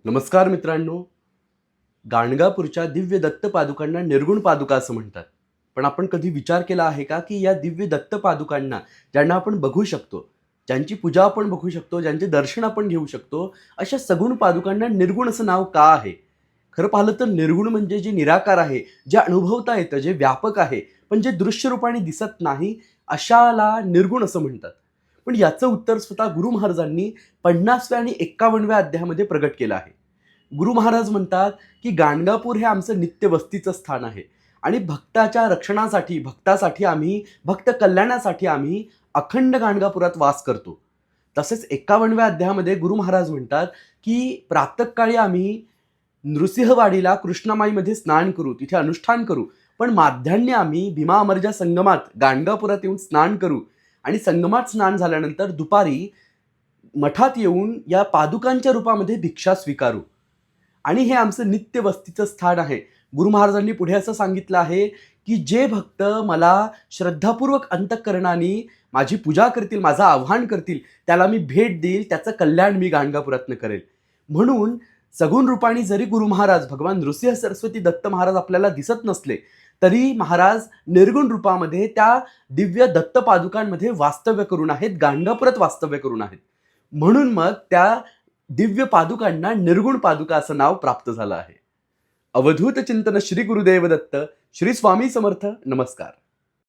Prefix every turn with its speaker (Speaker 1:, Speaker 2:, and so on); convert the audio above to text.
Speaker 1: नमस्कार मित्रांनो. गाणगापूरच्या दिव्य दत्त पादुकांना निर्गुण पादुका असं म्हणतात. पण आपण कधी विचार केला आहे का, की या दिव्य दत्त पादुकांना ज्यांना आपण बघू शकतो, ज्यांची पूजा आपण बघू शकतो, ज्यांचे दर्शन आपण घेऊ शकतो, अशा सगुण पादुकांना निर्गुण असं नाव का आहे? खरं पाहिलं तर निर्गुण म्हणजे जे निराकार आहे, जे अनुभवता येतं, जे व्यापक आहे, पण जे दृश्य रूपाने दिसत नाही, अशाला निर्गुण असं म्हणतात. पण याचं उत्तर स्वतः गुरु महाराजांनी 50व्या आणि 51व्या अध्यायामध्ये प्रगट केलं आहे. गुरु महाराज म्हणतात, की गाणगापूर हे आमचं नित्य वस्तीचं स्थान आहे आणि भक्ताच्या रक्षणासाठी, भक्तासाठी आम्ही, भक्त कल्याणासाठी आम्ही अखंड गाणगापुरात वास करतो. तसेच 51व्या अध्यायामध्ये गुरु महाराज म्हणतात, की प्रातःकाळी आम्ही नृसिंहवाडीला कृष्णामाईमध्ये स्नान करू, तिथे अनुष्ठान करू. पण माध्यान्ही आम्ही भीमा अमरजा संगमात गाणगापुरात येऊन स्नान करू आणि संगमात स्नान झाल्यानंतर दुपारी मठात येऊन या पादुकांच्या रूपामध्ये भिक्षा स्वीकारू. आणि हे आमचं नित्य वस्तीचं स्थान आहे. गुरु महाराजांनी पुढे असं सांगितलं आहे, की जे भक्त मला श्रद्धापूर्वक अंतःकरणाने माझी पूजा करतील, माझं आव्हान करतील, त्याला मी भेट देईल, त्याचं कल्याण मी गाणगापुरातनं करेल. म्हणून सगुण रूपाने जरी गुरु महाराज भगवान नृसिंह सरस्वती दत्त महाराज आपल्याला दिसत नसले, तरी महाराज निर्गुण रूपामध्ये त्या दिव्य दत्त पादुकांमध्ये वास्तव्य करून आहेत, गाणगापुरात वास्तव्य करून आहेत. म्हणून मग त्या दिव्य पादुकांना निर्गुण पादुका असं नाव प्राप्त झालं आहे. अवधूत चिंतन श्री गुरुदेव दत्त. श्री स्वामी समर्थ. नमस्कार.